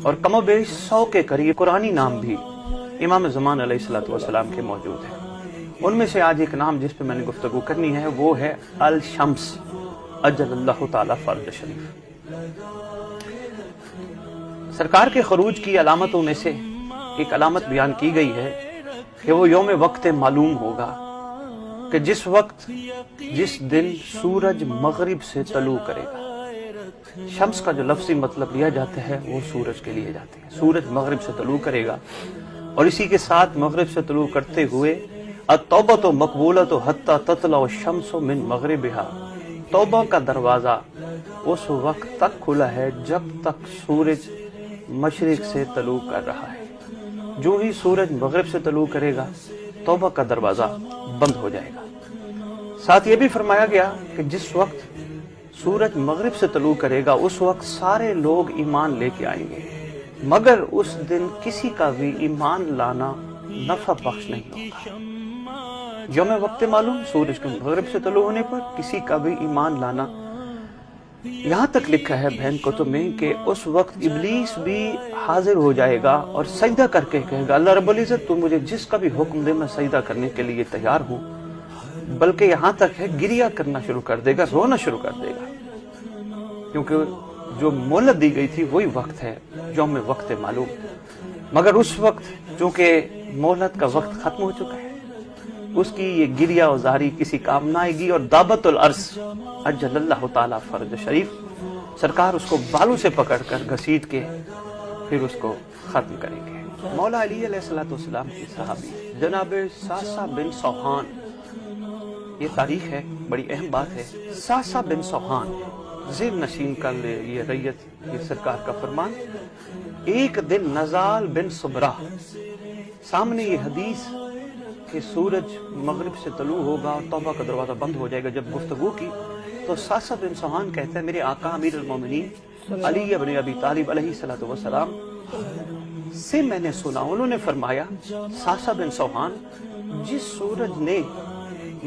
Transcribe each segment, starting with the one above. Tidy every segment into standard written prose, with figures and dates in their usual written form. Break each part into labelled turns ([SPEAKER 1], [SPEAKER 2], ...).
[SPEAKER 1] اور कम बेश 100 के करीब कुरानी नाम भी इमाम ज़मान अलैहिस्सलातु वस्सलाम के मौजूद हैं। उनमें से आज एक नाम जिस पे मैंने गुफ्तगू करनी है वो है अल शम्स अजल्लल्लाहु ताला फर्ज शरीफ। सरकार के खरूज की अलामतों में से एक अलामत बयान की गई है कि वो यौम वक्त मालूम होगा कि जिस वक्त जिस दिन सूरज मगरिब से तलू करेगा। शम्स का जो लफ्ज़ी मतलब लिया जाता है वो सूरज के लिए जाते हैं। सूरज मगरिब से तलू करेगा और इसी के साथ मगरिब से तलू करते हुए अत-तौबतु मक़बूलतु हत्ता ततलअ शम्सु मिन मग़रिबिहा, तौबा का दरवाज़ा उस वक्त तक खुला है जब तक सूरज मशरिक से तलू कर रहा है। जो ही सूरज मगरिब से तलू करेगा तौबा का दरवाज़ा बंद हो जाएगा। साथ ये भी फरमाया गया कि जिस वक्त सूरज मगरिब से तलू करेगा उस वक्त सारे लोग ईमान लेके आएंगे, मगर उस दिन किसी का भी ईमान लाना नफा बख्श नहीं होगा। यौम वक्त मालूम, सूरज के मगरिब से तलू होने पर किसी का भी ईमान लाना, यहाँ तक लिखा है बहन कुतुब में कि उस वक्त इब्लीस भी हाजिर हो जाएगा और सजदा करके कहेगा अल्लाह रब्बुल इज्जत तू मुझे जिसका भी हुक्म दे मैं सजदा करने के लिए तैयार हूँ। बल्कि यहाँ तक है गिरिया करना शुरू कर देगा, रोना शुरू कर देगा, क्योंकि जो मोहलत दी गई थी वही वक्त है यौम वक्त मालूम। मगर उस वक्त चूंकि मोहलत का वक्त खत्म हो चुका है, उसकी ये गिरिया औजारी किसी काम न आएगी और दाबतुल अर्श अजल्लल्लाहु ताला फर्ज शरीफ, सरकार उसको बालों से पकड़कर घसीट के फिर उसको खत्म करेंगे। मौला अली अलैहिस्सलातु वस्सलाम की सहाबी जनाब सासा बिन सौहान, ये तारीख है, बड़ी अहम बात है। सासा बिन सौहान ज़ेर नशीन कर ले ये रैयत, ये सरकार का फरमान। एक दिन नज़ाल बिन सुबरा सामने ये हदीस कि सूरज मगरिब से तलू होगा और तौबा का दरवाज़ा बंद हो जाएगा जब गुफ्तगू की, तो सासा बिन सौहान कहता है मेरे आका अमीर अल मोमिनीन अली इब्न अबी तालिब अलैहिस्सलातु वस्सलाम से मैंने सुना, उन्होंने फरमाया सासा बिन सौहान, जिस सूरज ने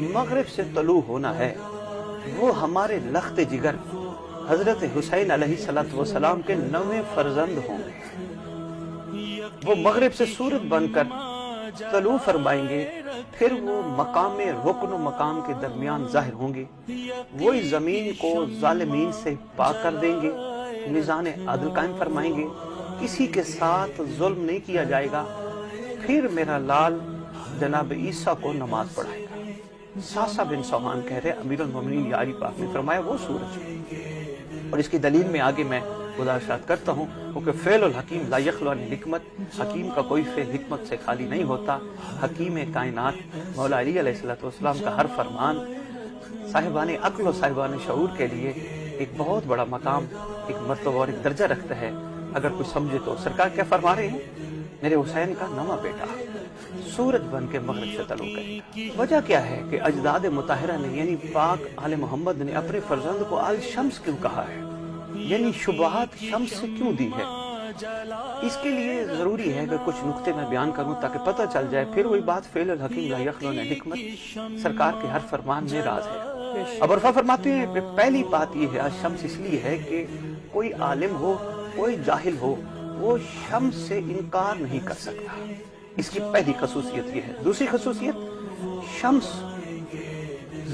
[SPEAKER 1] मगरिब से तलू होना है वो हमारे लख्त जिगर हजरत हुसैन अलैहिस्सलातु वस्सलाम के 9वें फर्जंद होंगे। वो मगरिब से सूरज बनकर तलू फरमाएंगे, फिर वो मकाम रुकन मकाम के दरमियान जाहिर होंगे, वही जमीन को जालिमीन से पाक कर देंगे, मिजान अदल कायम फरमाएंगे, किसी के साथ जुल्म नहीं किया जाएगा। फिर मेरा लाल जनाब ईसा को नमाज पढ़ाएगा। सासा बिन सौहान कह रहे अमीरुल मोमिनीन यारी पाक ने फरमाया वो सूरज है। और इसकी दलील में आगे मैं गुज़ारिश करता हूँ, क्योंकि फ़ेलुल हकीम ला यख़लु अन हिकमत, हकीम का कोई फ़ेल हिकमत से खाली नहीं होता। हकीम कायनात मौला अली अलैहिस्सलातु वस्सलाम का हर फरमान साहिबान अक्ल और साहिबान शऊर के लिए एक बहुत बड़ा मकाम, एक मर्तबा और एक दर्जा रखता है। अगर कोई समझे तो सरकार क्या फरमा रहे हैं, मेरे हुसैन का नवा बेटा सूरज बन के मगरिब से तलू करेगा। वजह क्या है कि अजदाद मुताहिरा ने यानी पाक आले मोहम्मद ने अपने फर्जंद को अल शम्स क्यों कहा है, यानी शुबहात शम्स से क्यों दी है। इसके लिए जरूरी है कि कुछ नुक्ते मैं बयान करूं ताकि पता चल जाए। फिर वही बात फ़ेलुल हकीम ला यख़लु अन हिकमत, सरकार के हर फरमान में राज है। अब अरफा फरमाते हैं पहली बात यह है, आज शम्स इसलिए है कि कोई आलिम हो कोई जाहिल हो वो शम्स से इनकार नहीं कर सकता, इसकी पहली खसूसियत यह है। दूसरी खसूसियत, शम्स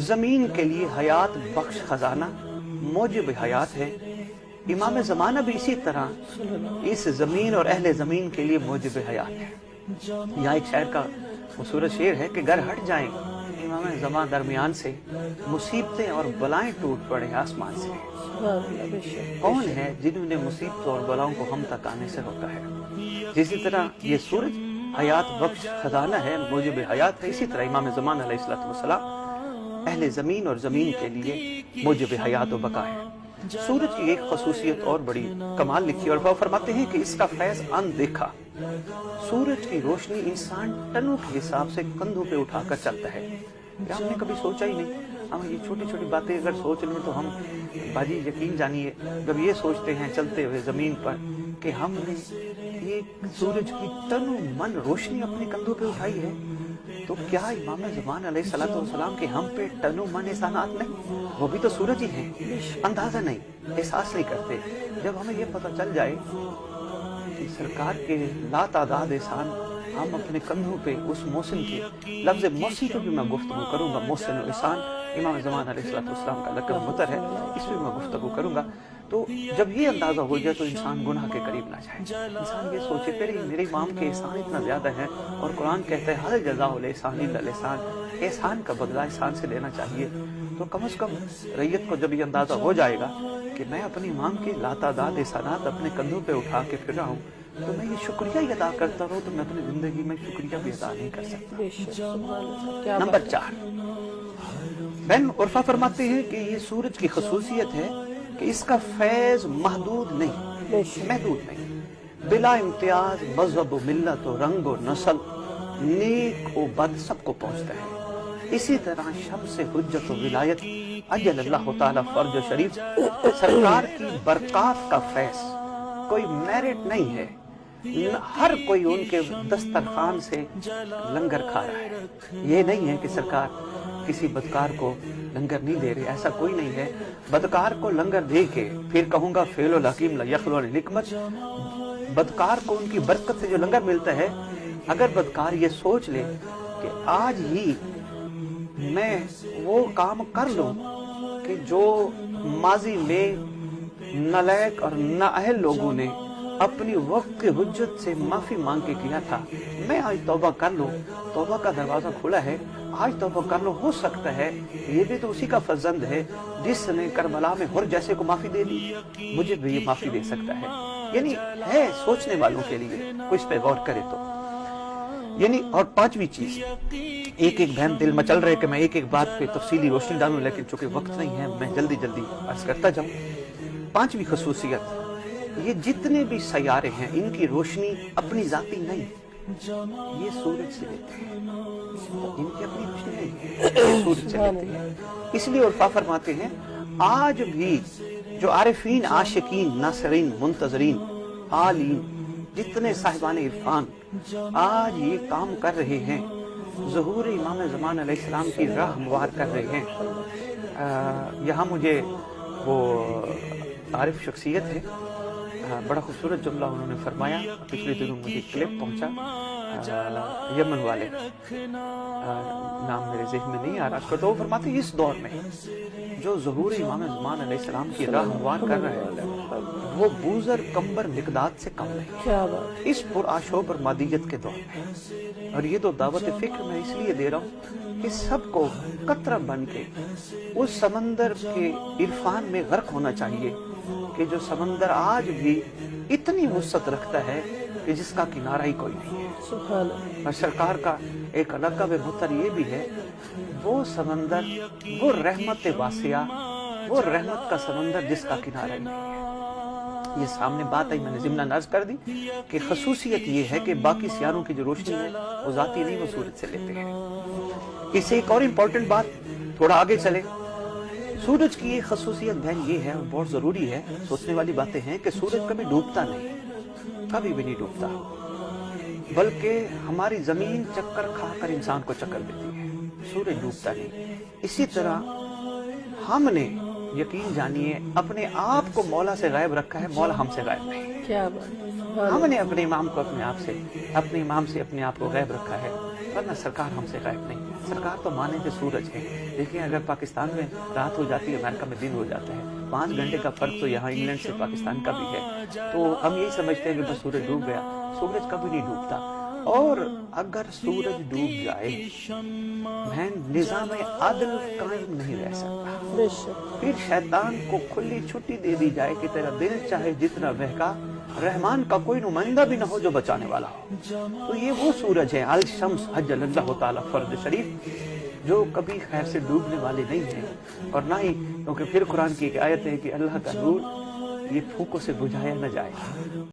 [SPEAKER 1] जमीन के लिए हयात बख्श खजाना मौजिब हयात है। इमाम ज़माना भी इसी तरह इस जमीन और अहले जमीन के लिए मौजिब हयात है। यहाँ एक शायर का खूबसूरत शेर है कि घर हट जाएं इमाम ज़मान दरमियान से, मुसीबतें और बलाएं टूट पड़े आसमान से। कौन है जिन्होंने मुसीबतों और बलाओं को हम तक आने से रोका है। जिसी तरह ये सूरज हयात बख्श खजाना है, मौजिब हयात है, इसी तरह इमाम ज़मान अलैहिस्सलातु वस्सलाम अहले ज़मीन और ज़मीन के लिए मौजिब हयात व बका है। सूरज की एक खसूसियत और बड़ी कमाल लिखी और वह फरमाते हैं कि इसका फैज़ अनदेखा। सूरज की रोशनी इंसान टनों के हिसाब से कंधों पे उठाकर चलता है। हमने कभी सोचा ही नहीं, हम ये छोटी छोटी बातें अगर सोच लें तो हम बाजी यकीन जानिए जब ये सोचते हैं चलते हुए जमीन पर कि हमने ये सूरज की तनो मन रोशनी अपने कंधों पे उठाई है, तो क्या इमाम ज़मान अलैहिस्सलातु वस्सलाम के हम पे तनो मन एहसानात नहीं? वो भी तो सूरज ही हैं। अंदाजा नहीं, एहसास नहीं करते। जब हमें ये पता चल जाए کہ سرکار کے لاتعداد احسان ہم اپنے کندھوں پہ اس محسن کے لفظ محسن پہ بھی میں گفتگو کروں گا. محسن و احسان امام زمان علیہ السلام کا لقب مطر ہے, اس پہ میں گفتگو کروں گا. تو جب یہ اندازہ ہو جائے تو انسان گناہ کے قریب نہ جائے. انسان یہ سوچے میرے امام کے احسان اتنا زیادہ ہے, اور قرآن کہتا ہے ہر جزاء الاحسان الا الاحسان, احسان کا بدلہ احسان سے لینا چاہیے. تو کم از کم ریت کو جب یہ اندازہ ہو جائے گا کہ میں اپنے امام کے لاتعداد احسانات اپنے کندھوں پہ اٹھا کے پھر رہا ہوں, تو میں یہ شکریہ ہی ادا کرتا رہوں, تو میں اپنی زندگی میں شکریہ بھی ادا نہیں کر سکتا. نمبر 4, بہن عرفہ فرماتے ہیں کہ یہ سورج کی خصوصیت ہے کہ اس کا فیض محدود نہیں, محدود نہیں, بلا امتیاز مذہب و ملت و رنگ و نسل, نیک و بد سب کو پہنچتا ہے. اسی طرح شمس حجت و ولایت اجل اللہ تعالی فرج و شریف, سرکار کی برکات کا فیض کوئی میرٹ نہیں ہے. ہر کوئی ان کے دسترخوان سے لنگر کھا رہا ہے. یہ نہیں ہے کہ سرکار کسی بدکار کو لنگر نہیں دے رہے, ایسا کوئی نہیں ہے. بدکار کو لنگر دے کے پھر کہوں گا فعل الحکیم لا یخلو عن الحکمت, بدکار کو ان کی برکت سے جو لنگر ملتا ہے, اگر بدکار یہ سوچ لے کہ آج ہی میں وہ کام کر لوں کہ جو ماضی میں نالائق اور نااہل لوگوں نے اپنی وقت کی حجت سے معافی مانگ کے کیا تھا, میں آج توبہ کر لوں, توبہ کا دروازہ کھلا ہے, آج توبہ کر لو. ہو سکتا ہے یہ بھی تو اسی کا فرزند ہے جس نے کربلا میں ہر جیسے کو معافی دے دی, مجھے بھی یہ معافی دے سکتا ہے. یعنی ہے سوچنے والوں کے لیے, کوئی اس پہ غور کرے تو. یعنی اور 5ویں چیز, ایک بہن دل مچل رہے کہ میں ایک بات پہ تفصیلی روشنی ڈالوں, لیکن چونکہ وقت نہیں ہے میں جلدی عرض کرتا جاؤں. 5ویں خصوصیت, یہ جتنے بھی سیارے ہیں ان کی روشنی اپنی ذاتی نہیں, یہ سورج سے لیتے ہیں. ان کی اپنی روشنی نہیں, سورج سے لیتے ہیں. اس لیے عرفہ فرماتے ہیں آج بھی جو عارفین, عاشقین, ناصرین, منتظرین, عالین, جتنے صاحبان عرفان آج یہ کام کر رہے ہیں, ظہور امام زمان علیہ السلام کی راہ ہموار کر رہے ہیں. یہاں مجھے وہ عارف شخصیت ہے, بڑا خوبصورت جملہ انہوں نے فرمایا, پچھلے دنوں مجھے کلپ پہنچا, یمن والے, نام میرے ذہن میں نہیں آ رہا, تو وہ فرماتے ہیں اس دور میں جو ظہور امام زمان علیہ السلام کی راہ ہموار کر رہے ہیں وہ بوزر کمبر مقداد سے کم نہیں اس پرآشوب اور مادیت کے دور میں. اور یہ تو دعوت فکر میں اس لیے دے رہا ہوں کہ سب کو قطرہ بن کے اس سمندر کے عرفان میں غرق ہونا چاہیے کہ جو سمندر آج بھی اتنی وسعت رکھتا ہے کہ جس کا کنارہ ہی کوئی نہیں ہے. اور سرکار کا ایک لقب مطر یہ بھی ہے, وہ سمندر, وہ رحمت واسعہ, وہ رحمت کا سمندر جس کا کنارہ ہی نہیں ہے. یہ سامنے بات آئی, میں نے ضمناً عرض کر دی کہ خصوصیت یہ ہے کہ باقی سیاروں کی جو روشنی ہے وہ ذاتی نہیں, وہ سورج سے لیتے ہیں. اس سے ایک اور امپورٹنٹ بات, تھوڑا آگے چلے, سورج کی ایک خصوصیت بہن یہ ہے, اور بہت ضروری ہے, سوچنے والی باتیں ہیں کہ سورج کبھی ڈوبتا نہیں, کبھی بھی نہیں ڈوبتا, بلکہ ہماری زمین چکر کھا کر انسان کو چکر دیتی ہے, سورج ڈوبتا نہیں. اسی طرح ہم نے یقین جانیے اپنے آپ کو مولا سے غائب رکھا ہے, مولا ہم سے غائب نہیں. کیا بات, ہم نے اپنے امام کو اپنے آپ سے, اپنے امام سے اپنے آپ کو غائب رکھا ہے, ورنہ سرکار ہم سے غائب نہیں. سرکار تو مانے کہ سورج ہے, دیکھیں اگر پاکستان میں رات ہو جاتی ہے, امریکہ میں دن ہو جاتا ہے, 5 گھنٹے کا فرق تو یہاں انگلینڈ سے پاکستان کا بھی ہے, تو ہم یہی سمجھتے ہیں کہ بس سورج ڈوب گیا. سورج کبھی نہیں ڈوبتا, اور اگر سورج ڈوب جائے بہن نظام عدل قائم نہیں رہ سکتا. پھر شیطان کو کھلی چھٹی دے دی جائے کہ تیرا دل چاہے جتنا بہکا, رحمان کا کوئی نمائندہ بھی نہ ہو جو بچانے والا ہو. تو یہ وہ سورج ہے الشمس حجل اللہ تعالی فرد شریف, جو کبھی خیر سے ڈوبنے والے نہیں ہیں, اور نہ ہی, کیونکہ پھر قرآن کی ایک آیت ہے کہ اللہ کا نور یہ پھونکوں سے بجھایا نہ جائے.